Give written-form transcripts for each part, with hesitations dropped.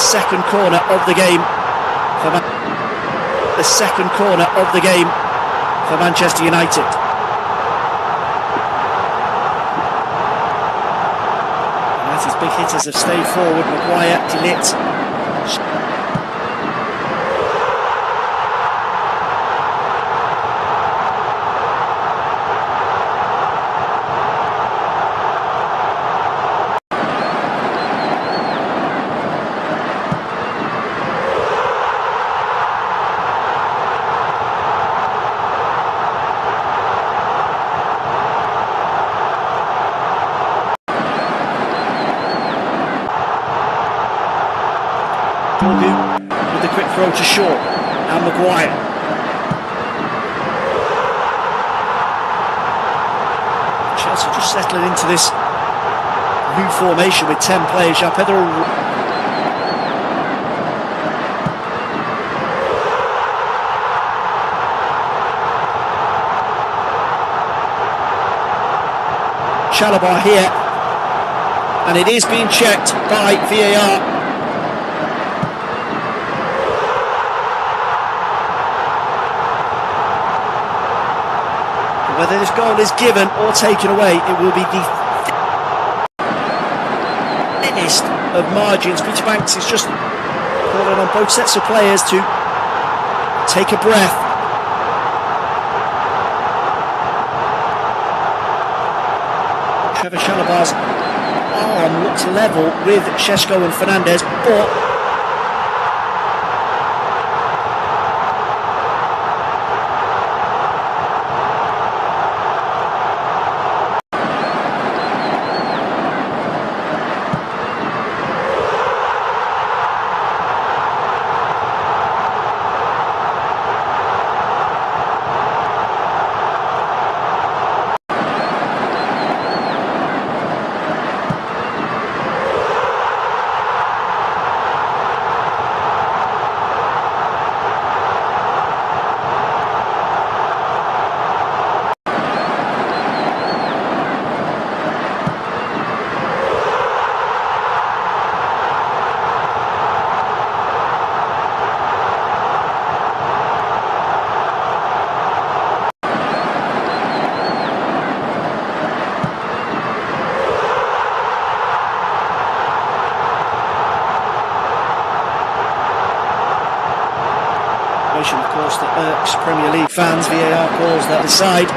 second corner of the game for Manchester United. United's big hitters have stayed forward. Maguire, De Ligt. With the quick throw to Shaw and Maguire. Chelsea just settling into this new formation with 10 players. Pedro. Chalobah here, and it is being checked by VAR. Whether this goal is given or taken away, it will be the thinnest of margins. Peter Banks is just calling on both sets of players to take a breath. Trevor Chalobah's arm looks level with Šeško and Fernandes, but of course that irks Premier League fans. VAR calls that aside.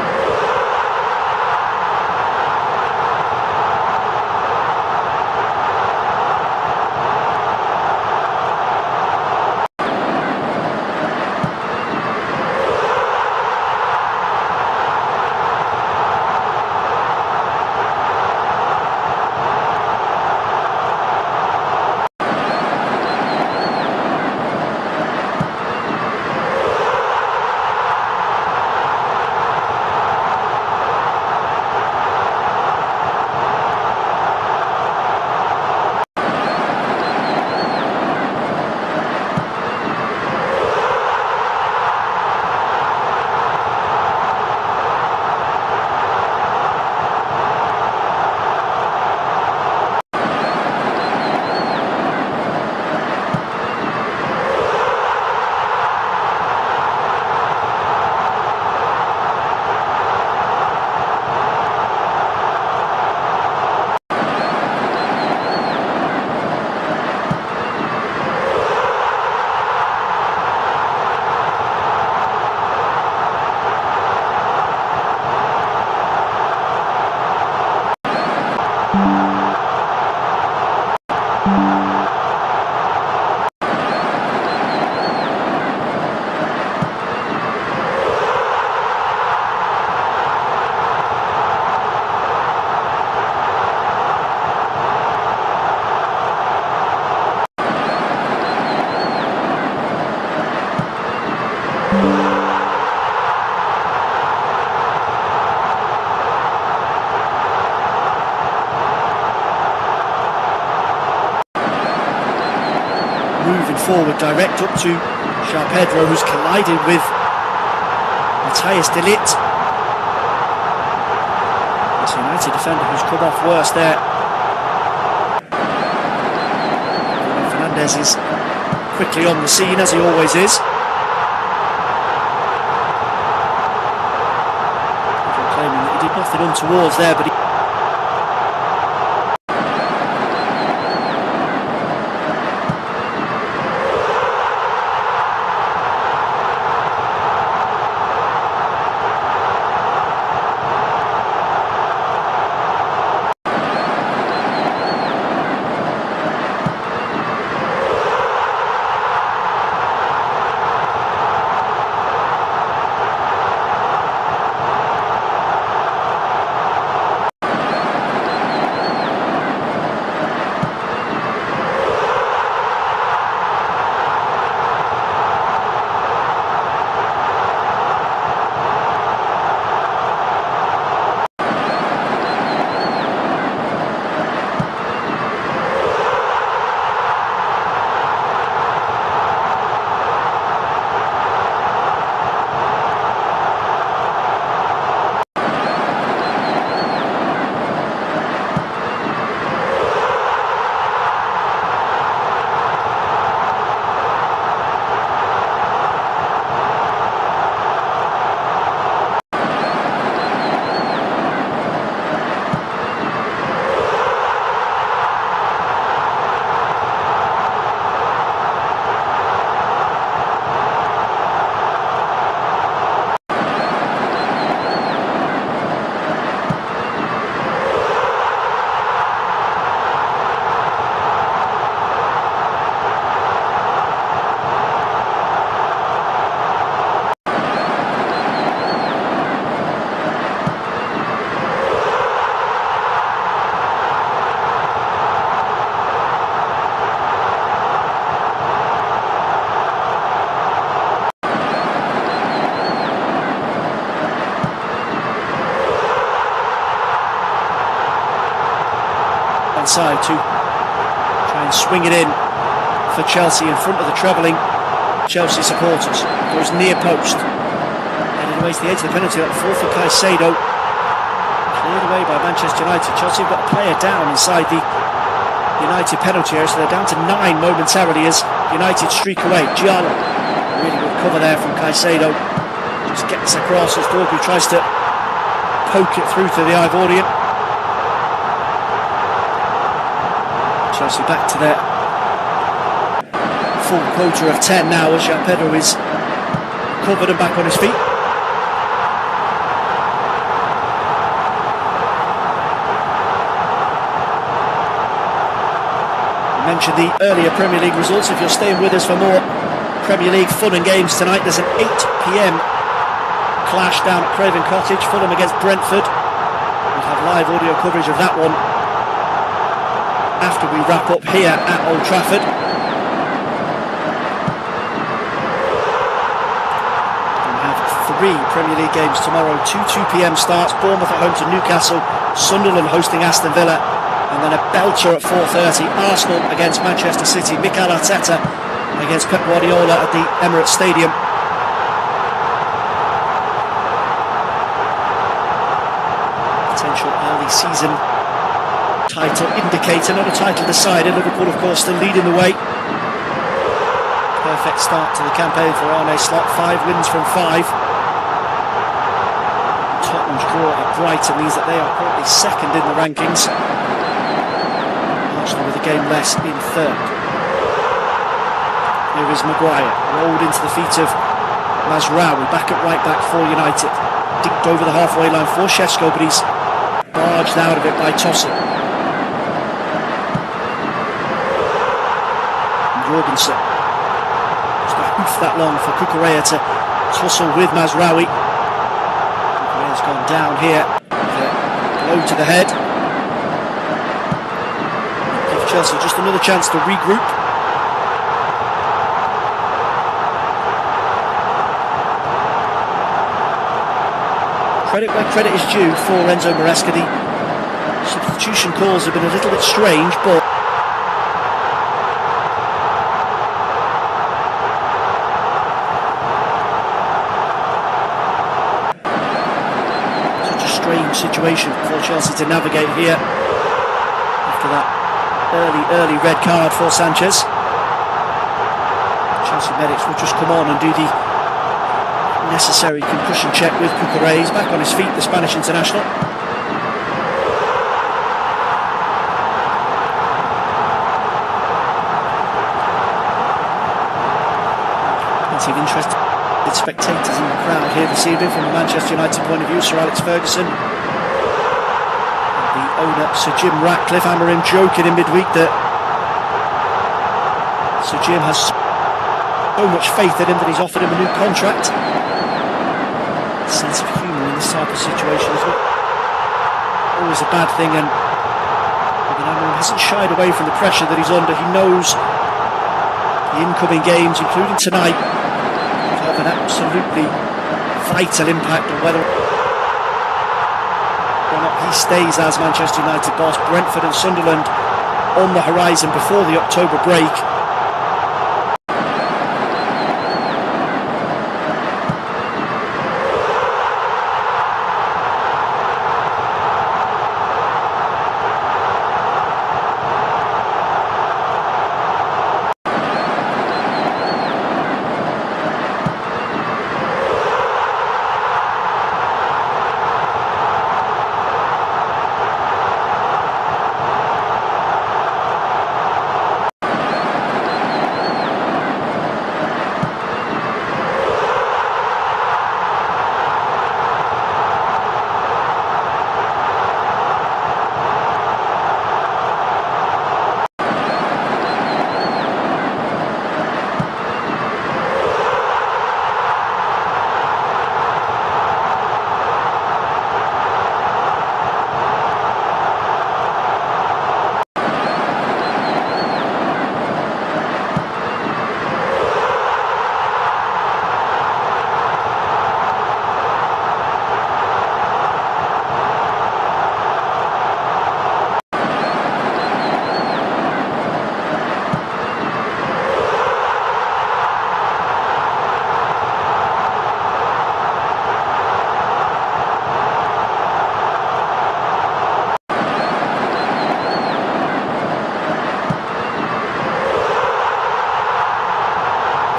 Moving forward, direct up to Pedro, who's collided with Matthias de Ligt. It's a United defender who's come off worse there. Fernandes Sanchez is quickly on the scene, as he always is. Everyone claiming that he did nothing untowards there, but he side to try and swing it in for Chelsea in front of the travelling Chelsea supporters. Goes near post, headed away to the edge of the penalty. That fall for Caicedo, cleared away by Manchester United. Chelsea have got a player down inside the United penalty area, so they're down to 9 momentarily as United streak away. Giallo, really good cover there from Caicedo, just gets across as Dorgu tries to poke it through to the Ivorian. Chelsea back to their full quota of 10 now as João Pedro is covered and back on his feet. I mentioned the earlier Premier League results. If you're staying with us for more Premier League fun and games tonight, there's an 8 PM clash down at Craven Cottage, Fulham against Brentford. We'll have live audio coverage of that one after we wrap up here at Old Trafford. We have 3 Premier League games tomorrow, 2 PM starts. Bournemouth at home to Newcastle, Sunderland hosting Aston Villa, and then a belter at 4:30, Arsenal against Manchester City, Mikel Arteta against Pep Guardiola at the Emirates Stadium. Potential early season title indicator, not a title decider. Liverpool, of course, still leading the way. Perfect start to the campaign for Arne Slot. 5 wins from 5. Tottenham's draw at Brighton means that they are currently second in the rankings. Arsenal with a game less in third. Here is Maguire, rolled into the feet of Mazraoui, back at right back for United. Dinked over the halfway line for Šeško, but he's barged out of it by Tosin. Jorgensen, just a hoof that long for Cucurella to tussle with Mazraoui. Cucurella's gone down here with a blow to the head. Give Chelsea just another chance to regroup. Credit where credit is due for Enzo Maresca. The substitution calls have been a little bit strange, but situation for Chelsea to navigate here after that early red card for Sanchez. Chelsea medics will just come on and do the necessary concussion check with Cucurella. He's back on his feet, the Spanish international. Plenty of interested spectators in the crowd here this evening from a Manchester United point of view. Sir Alex Ferguson, and the owner Sir Jim Ratcliffe. Amorim joking in midweek that Sir Jim has so much faith in him that he's offered him a new contract. A sense of humour in this type of situation is not always a bad thing, and Amorim hasn't shied away from the pressure that he's under. He knows the incoming games, including tonight, will have an absolutely vital impact on whether or not he stays as Manchester United boss. Brentford and Sunderland on the horizon before the October break.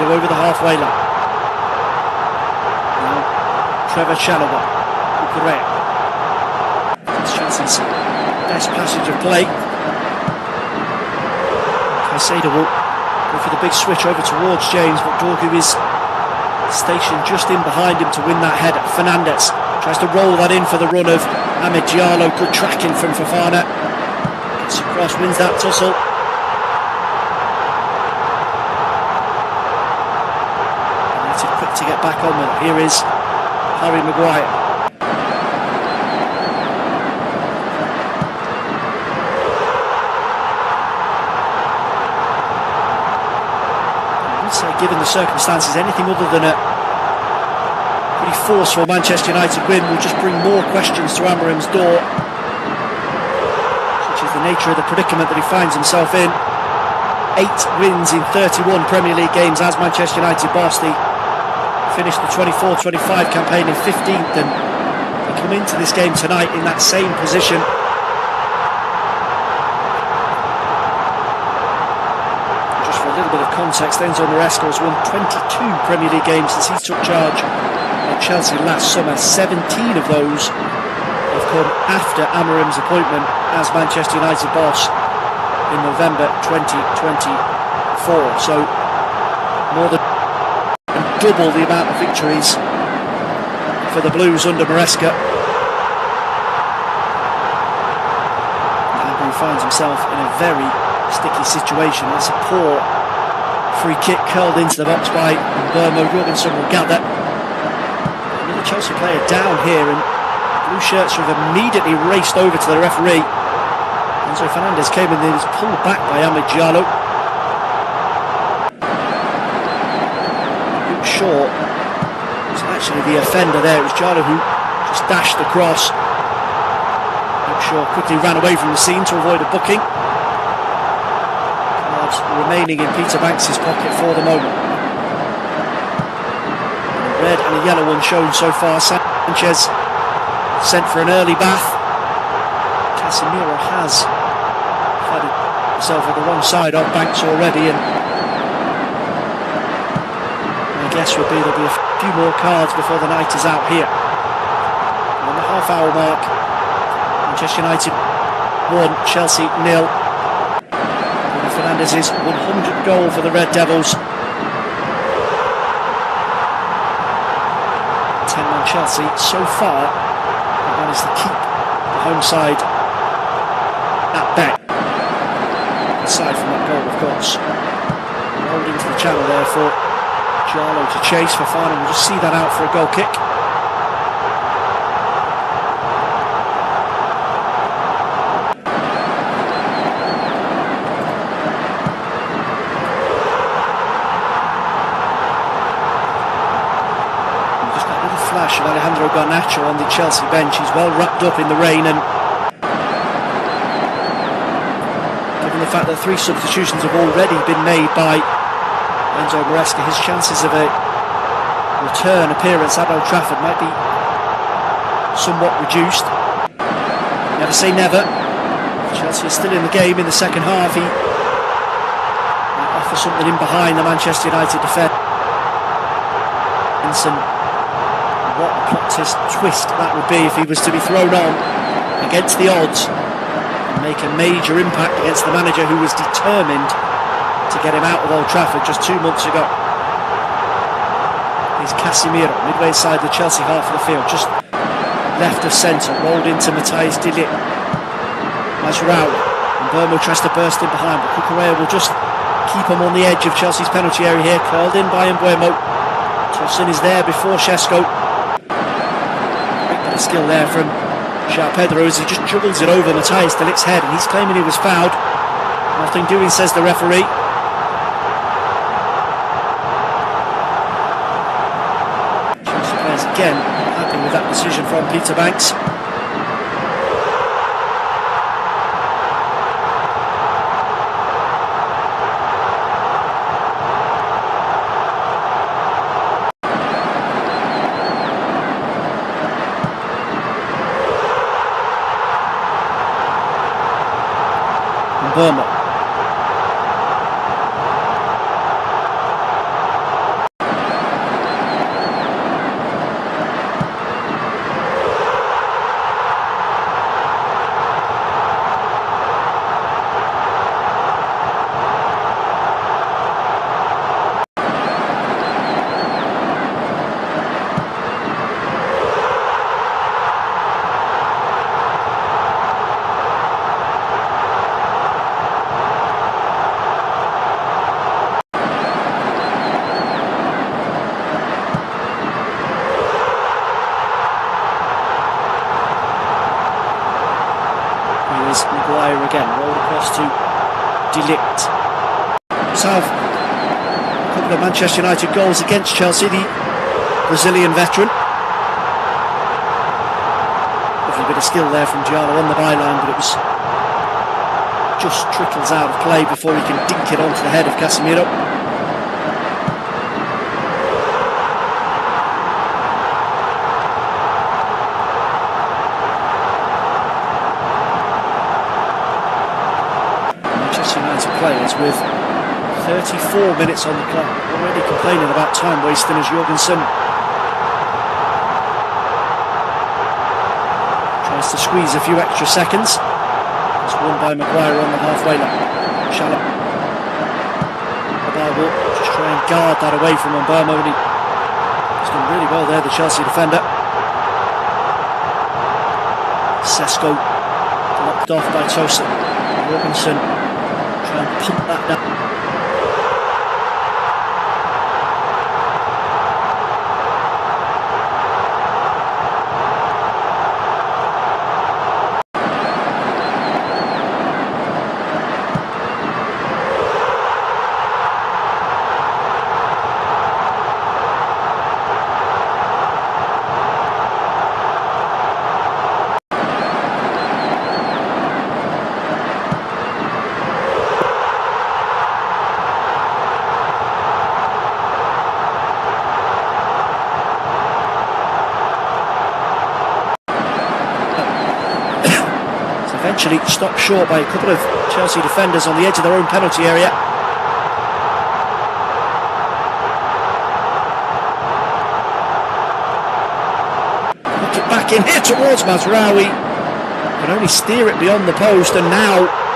Over the halfway line. Now Trevor Chalobah, Cucurella. It's Chelsea's best passage of play. Caicedo will go for the big switch over towards James, but Dorgu is stationed just in behind him to win that header. Fernandes tries to roll that in for the run of Amad Diallo. Good tracking from Fofana. Gets across, wins that tussle. To get back on with it. Here is Harry Maguire. I would say, given the circumstances, anything other than a pretty forceful Manchester United win will just bring more questions to Amorim's door, such is the nature of the predicament that he finds himself in. 8 wins in 31 Premier League games as Manchester United boss. They finished the 24-25 campaign in 15th, and they come into this game tonight in that same position. Just for a little bit of context, Enzo Maresca has won 22 Premier League games since he took charge at Chelsea last summer. 17 of those have come after Amorim's appointment as Manchester United boss in November 2024. So more than double the amount of victories for the Blues under Maresca. Amorim finds himself in a very sticky situation. That's a poor free kick curled into the box by Burmo. Jorgensen will gather. Another Chelsea player down here, and the blue shirts have immediately raced over to the referee. Enzo Fernandez came in and was pulled back by Amad Diallo. Short was actually the offender there. It was Diallo who just dashed across. Luke Shaw quickly ran away from the scene to avoid a booking. Cards remaining in Peter Banks' pocket for the moment. And a red and a yellow one shown so far. Sanchez sent for an early bath. Casemiro has found himself on the wrong side of Banks already, and guess would be there'll be a few more cards before the night is out here. On the half-hour mark, Manchester United 1, Chelsea 0. Bruno Fernandes's 100th goal for the Red Devils. 10-man Chelsea so far have managed to keep the home side at bay. Aside from that goal, of course. Rolled into the channel there for Giallo to chase for Fana. We'll just see that out for a goal kick. We've just got a little flash of Alejandro Garnacho on the Chelsea bench. He's well wrapped up in the rain, and given the fact that 3 substitutions have already been made by Enzo Maresca, his chances of a return appearance at Old Trafford might be somewhat reduced. Never say never. Chelsea is still in the game in the second half. He might offer something in behind the Manchester United defence. And what a plot twist that would be if he was to be thrown on against the odds and make a major impact against the manager who was determined to get him out of Old Trafford just 2 months ago. Here's Casemiro, midway inside the Chelsea half of the field, just left of centre, rolled into Matthijs de Ligt. Mazraoui, and Burmo tries to burst in behind, but Cucurella will just keep him on the edge of Chelsea's penalty area here, curled in by Mbeumo. Tosin is there before Šeško. Great bit of skill there from João Pedro as he just juggles it over Matthijs de Ligt's head, and he's claiming he was fouled. Nothing doing, says the referee. Again, happy with that decision from Peter Banks. And Burma. Maguire again, rolled across to de Ligt. Let's have a couple of Manchester United goals against Chelsea, the Brazilian veteran. Lovely bit of skill there from Giallo on the byline, but it was just trickles out of play before he can dink it onto the head of Casemiro. Players with 34 minutes on the clock, already complaining about time wasting as Jorgensen tries to squeeze a few extra seconds. It's won by Maguire on the halfway line. Shallow. will just try and guard that away from Mbeumo, and he's done really well there, the Chelsea defender. Šeško blocked off by Tosin. Jorgensen try and punt that down. Eventually stopped short by a couple of Chelsea defenders on the edge of their own penalty area. back in here towards Mazraoui. Can only steer it beyond the post, and now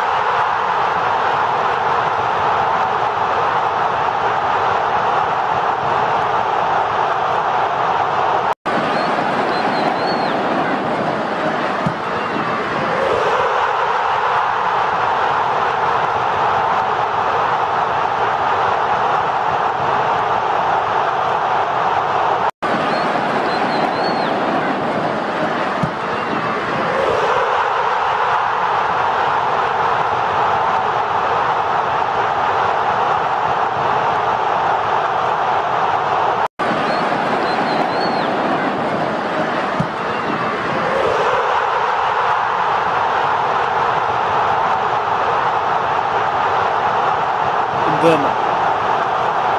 Burma,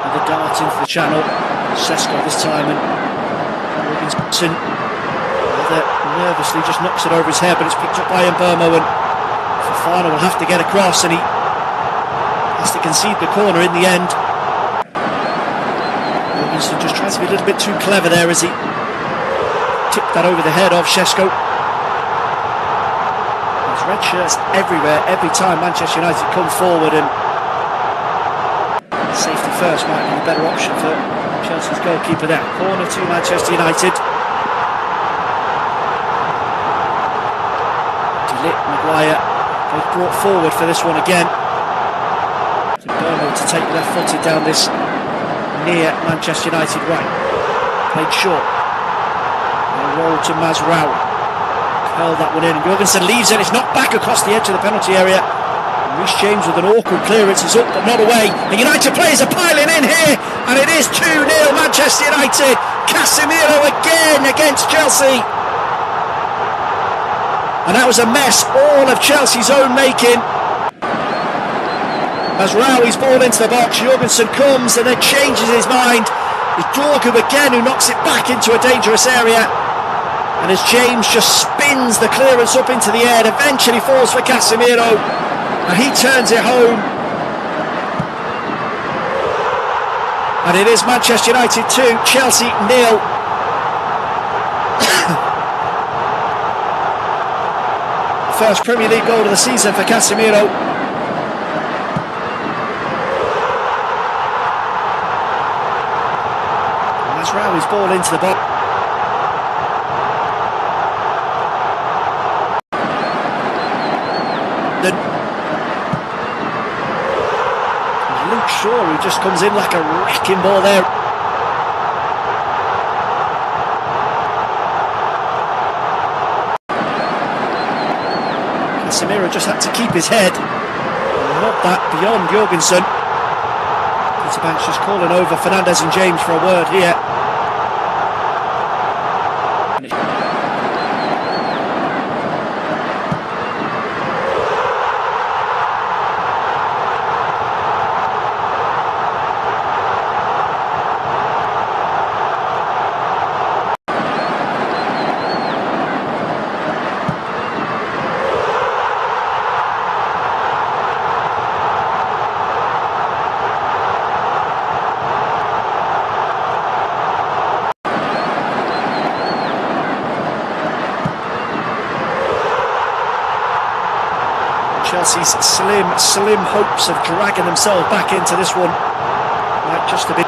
and the dart into the channel. Sesko this time, and Jorgensen rather nervously just knocks it over his head, but it's picked up by Burma, and Fofana will have to get across, and he has to concede the corner in the end. Jorgensen just tries to be a little bit too clever there as he tipped that over the head of Sesko. There's red shirts everywhere every time Manchester United come forward, and safety first might be the better option for Chelsea's goalkeeper there. Corner to Manchester United. De Ligt, Maguire both brought forward for this one again. To Burma to take left-footed down this near Manchester United right. Played short. And a roll to Mazraoui. Curled that one in, and Jorgensen leaves it. It's knocked back across the edge of the penalty area. Reece James with an awkward clearance is up but not away. The United players are piling in here, and it is 2-0 Manchester United. Casemiro again against Chelsea, and that was a mess all of Chelsea's own making. Mazraoui's ball into the box. Jorgensen comes and then changes his mind. It's Dorgu again who knocks it back into a dangerous area, and as James just spins the clearance up into the air, it eventually falls for Casemiro. And he turns it home. And it is Manchester United 2, Chelsea 0. First Premier League goal of the season for Casemiro. Mazraoui's ball into the box. Shaw, who just comes in like a wrecking ball there. Casemiro just had to keep his head. Not that beyond Jorgensen. Peter Banks just calling over Fernandes and James for a word here. Chelsea's slim hopes of dragging themselves back into this one might just a bit.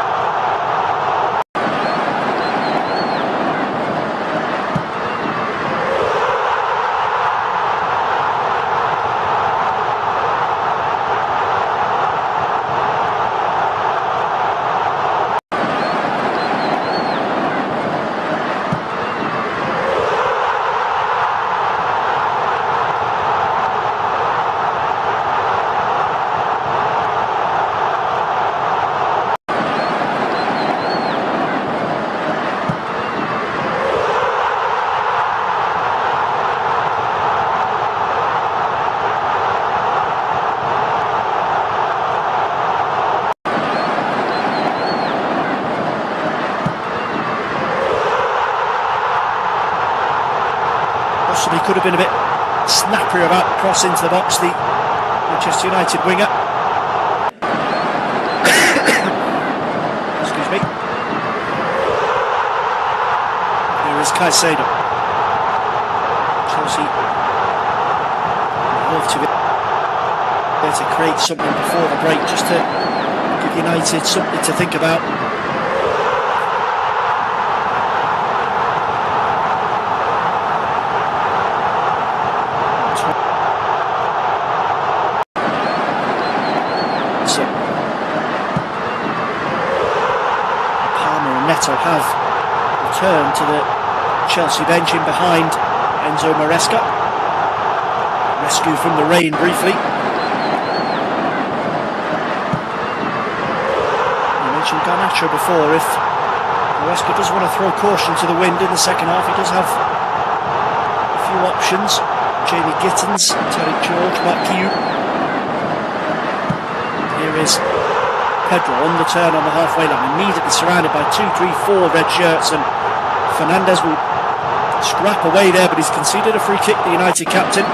Possibly could have been a bit snappier about the cross into the box, the Manchester United winger. Excuse me. Here is Caicedo. Chelsea love to be there to create something before the break, just to give United something to think about. So Palmer and Neto have returned to the Chelsea bench in behind Enzo Maresca. Rescue from the rain briefly. You mentioned Garnacho before. If Maresca does want to throw caution to the wind in the second half, he does have a few options. Jamie Gittins, Tariq George, Mark Kiu. Here is Pedro on the turn on the halfway line, immediately surrounded by 2, 3, 4 red shirts, and Fernandes will scrap away there, but he's conceded a free kick, the United captain.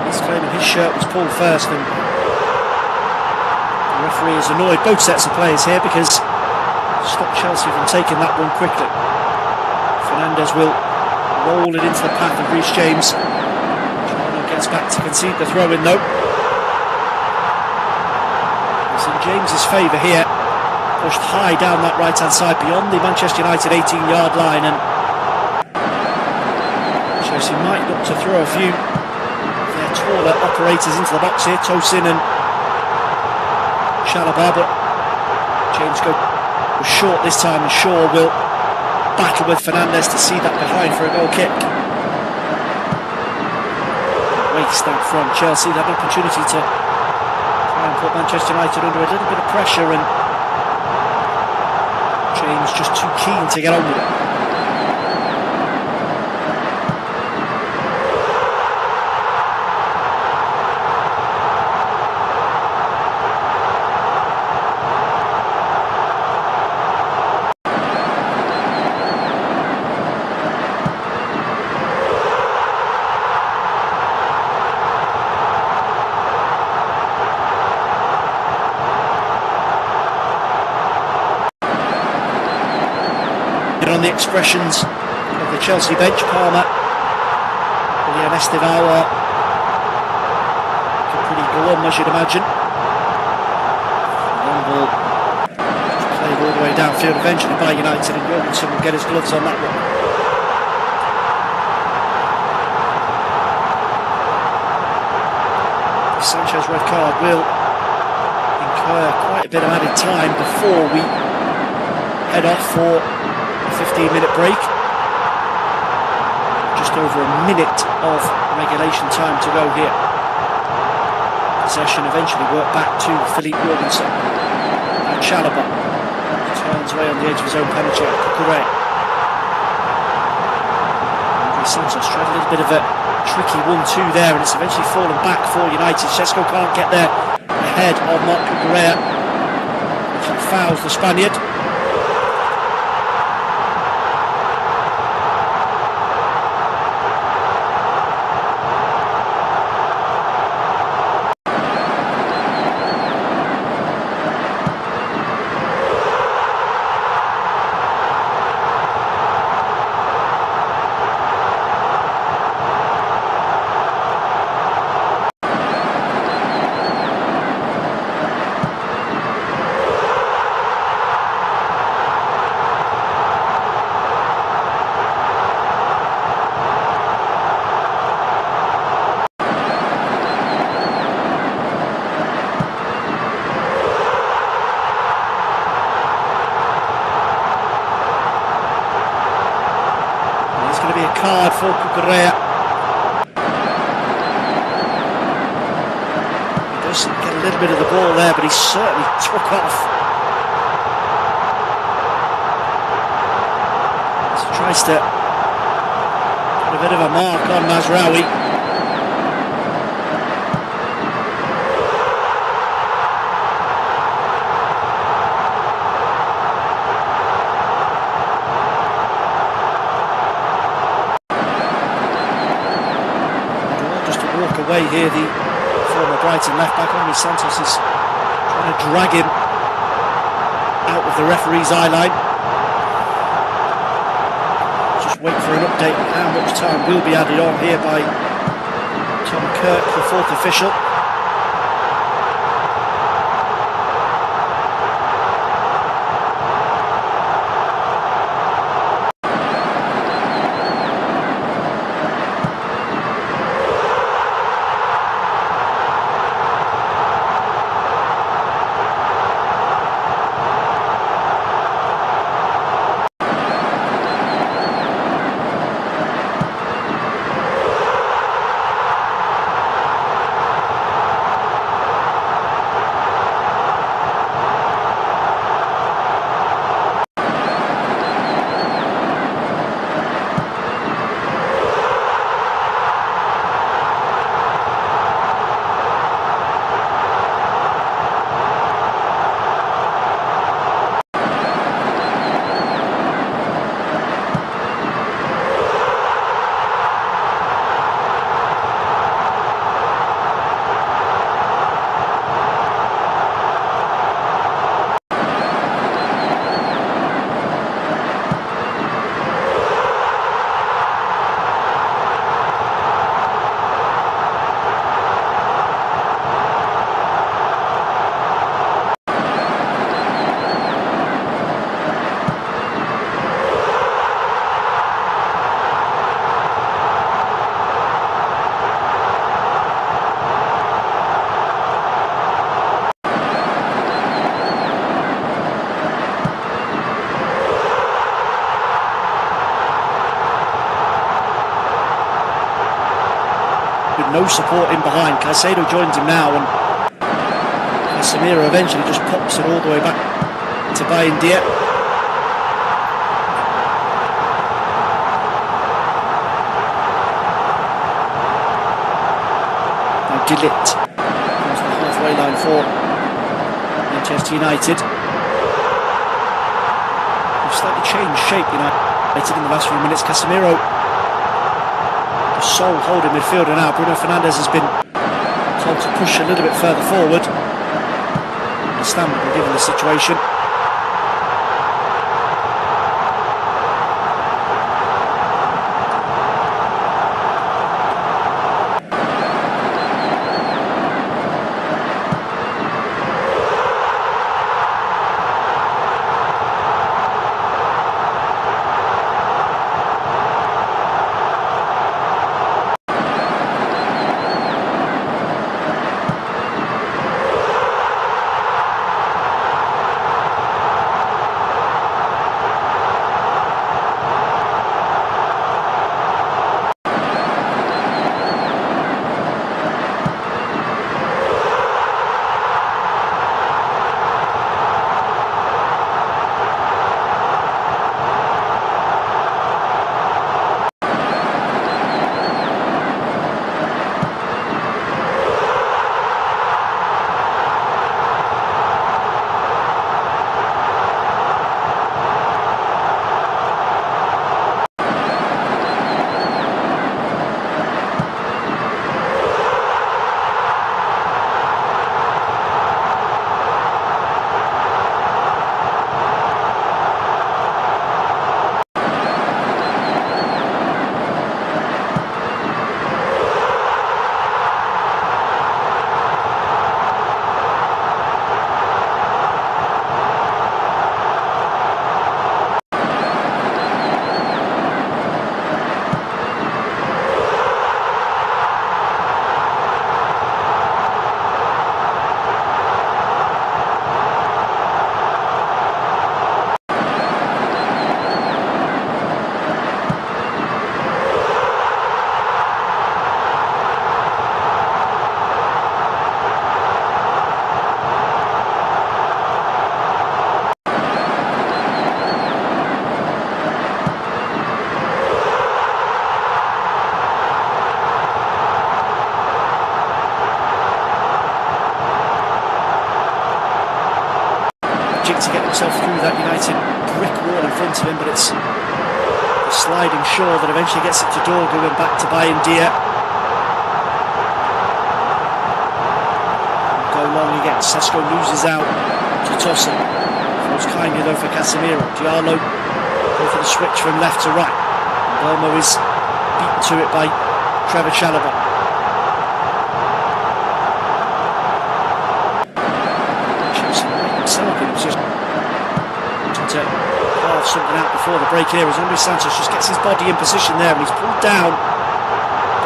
He's claiming his shirt was pulled first, and the referee is annoyed, both sets of players here, because stop Chelsea from taking that one quickly. Fernandes will roll it into the path of Reece James. Giano gets back to concede the throw-in though. It's in James's favour here. Pushed high down that right hand side beyond the Manchester United 18-yard line, and Chelsea might look to throw a few of their taller operators into the box here, Tosin and Chalobah, but James goes short this time, and Shaw will battle with Fernandes to see that behind for a goal kick. Waste that from Chelsea. They had an opportunity to try and put Manchester United under a little bit of pressure, and James just too keen to get on with it. On the expressions of the Chelsea bench, Palmer, Willian Estevao are pretty glum, as you'd imagine. The long ball just played all the way downfield eventually by United, and Jorgensen will get his gloves on that one. The Sanchez red card will incur quite a bit of added time before we head off for 15-minute break. Just over a minute of regulation time to go here. Possession eventually worked back to Philippe Jorgensen. And Chalobah turns away on the edge of his own penalty at Cucurella. Andre Santos tried a little bit of a tricky 1-2 there, and it's eventually fallen back for United. Šeško can't get there ahead of Marc Cucurella. Eventually fouls the Spaniard. Card for Cucurella. He does get a little bit of the ball there, but he certainly took off. So he tries to put a bit of a mark on Mazraoui. Away here, the former Brighton left back, Andre Santos is trying to drag him out of the referee's eye line. Just wait for an update on how much time will be added on here by Tom Kirk, the fourth official. No support in behind. Caicedo joins him now, and Casemiro eventually just pops it all the way back to Bayern Diep. Now Dillit comes to the halfway line for Manchester United. They've slightly changed shape, United, in the last few minutes. Casemiro, sole holding midfielder now. Bruno Fernandes has been told to push a little bit further forward, understandable given the situation. To get himself through that United brick wall in front of him, but it's the sliding shore that eventually gets it to Dorgu and back to Bayern Diep. Go long again. Sesko loses out to Tosin. Falls kindly though for Casemiro. Diallo go for the switch from left to right. Belmo is beaten to it by Trevor Chalobah. Chelsea might himself in a position to carve something out before the break here as Andre Santos just gets his body in position there, and he's pulled down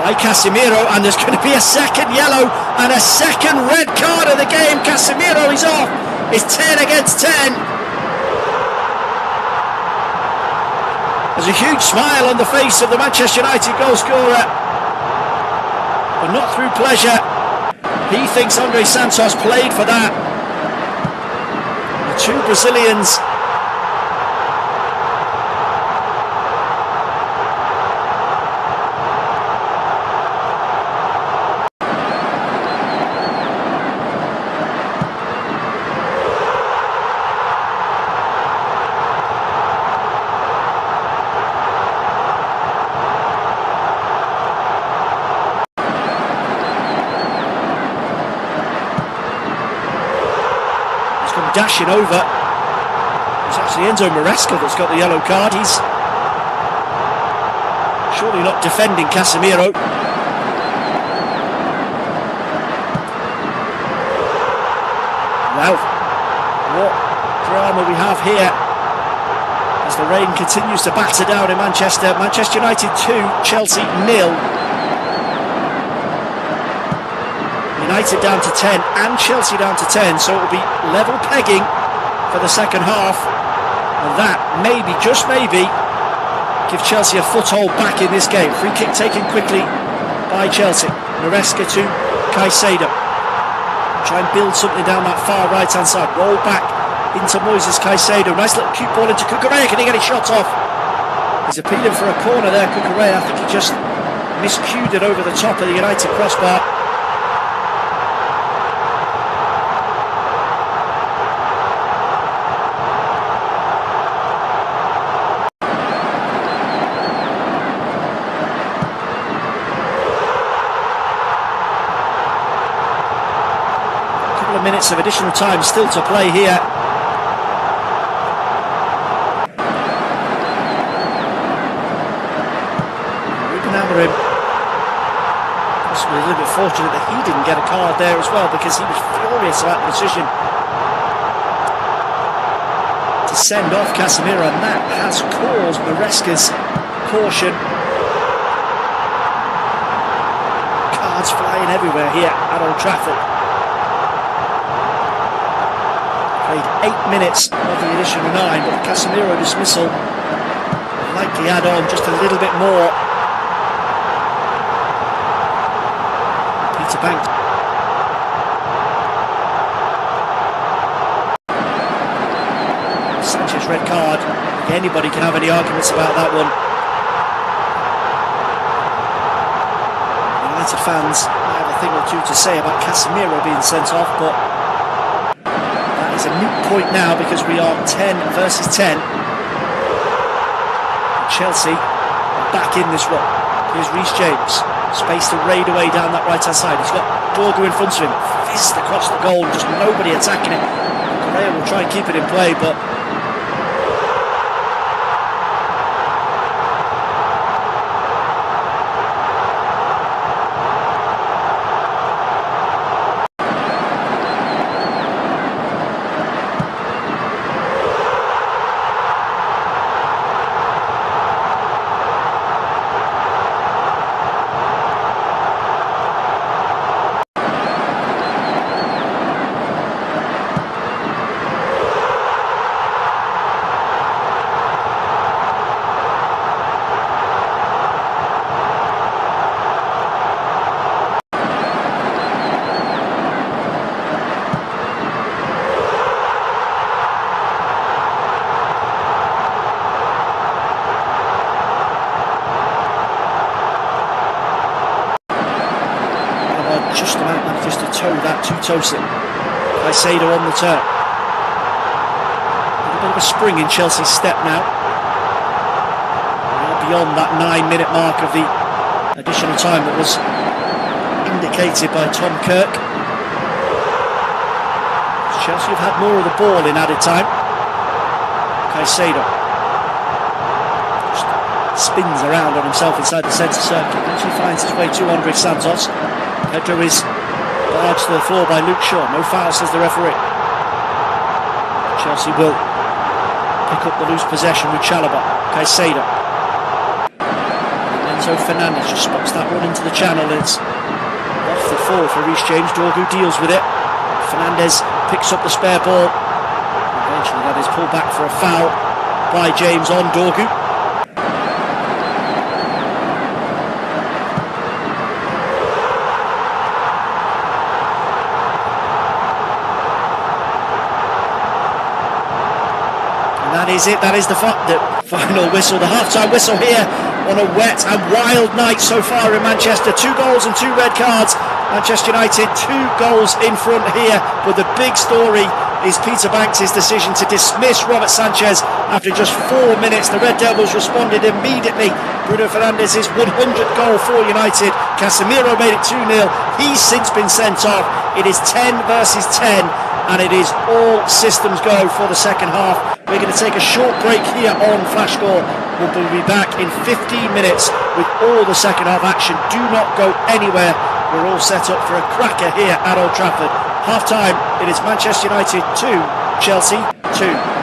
by Casemiro, and there's going to be a second yellow and a second red card of the game. Casemiro is off. It's 10 against 10. There's a huge smile on the face of the Manchester United goal scorer, but not through pleasure. He thinks Andre Santos played for that. The two Brazilians dashing over. It's actually Enzo Maresca that's got the yellow card. He's surely not defending Casemiro. Wow, what drama we have here as the rain continues to batter down in Manchester. Manchester United 2, Chelsea 0. United down to 10 and Chelsea down to 10, so it will be level pegging for the second half, and that maybe, just maybe, give Chelsea a foothold back in this game. Free kick taken quickly by Chelsea. Maresca to Caicedo. Try and build something down that far right hand side. Roll back into Moises Caicedo. Nice little cute ball into Cucurella. Can he get his shot off? He's appealing for a corner there, Cucurella. I think he just miscued it over the top of the United crossbar. Minutes of additional time still to play here. Ruben Amorim possibly a little bit fortunate that he didn't get a card there as well, because he was furious about the decision to send off Casemiro, and that has caused Maresca's caution. Cards flying everywhere here at Old Trafford. Played 8 minutes of the additional 9, but the Casemiro dismissal will likely add on just a little bit more. Peter Banks. Sanchez red card. Anybody can have any arguments about that one. United fans might have a thing or two to say about Casemiro being sent off, but it's a moot point now because we are 10 versus 10. Chelsea are back in this one. Here's Reece James. Space to raid away down that right hand side. He's got Dorgu in front of him. Fist across the goal, just nobody attacking it. Correa will try and keep it in play, but just about manages to toe that to Tosin. Caicedo on the turn. A little bit of a spring in Chelsea's step now. We are beyond that 9-minute mark of the additional time that was indicated by Tom Kirk. Chelsea have had more of the ball in added time. Caicedo. Just spins around on himself inside the centre circle. Eventually finds his way to Andres Santos. Pedro is barged to the floor by Luke Shaw. No foul, says the referee. Chelsea will pick up the loose possession with Chalobah. Caicedo. Enzo Fernandez just spots that one into the channel. It's off the fall for Reece James. Dorgu deals with it. Fernandez picks up the spare ball. Eventually that is pulled back for a foul by James on Dorgu. That is it, that is the final whistle, the half-time whistle here on a wet and wild night so far in Manchester. 2 goals and 2 red cards. Manchester United 2 goals in front here, but the big story is Peter Banks' decision to dismiss Robert Sanchez after just 4 minutes. The Red Devils responded immediately. Bruno Fernandes' 100th goal for United. Casemiro made it 2-0. He's since been sent off. It is 10 versus 10. And it is all systems go for the second half. We're going to take a short break here on Flash Score. We'll be back in 15 minutes with all the second half action. Do not go anywhere. We're all set up for a cracker here at Old Trafford. Half time, it is Manchester United 2, Chelsea 2.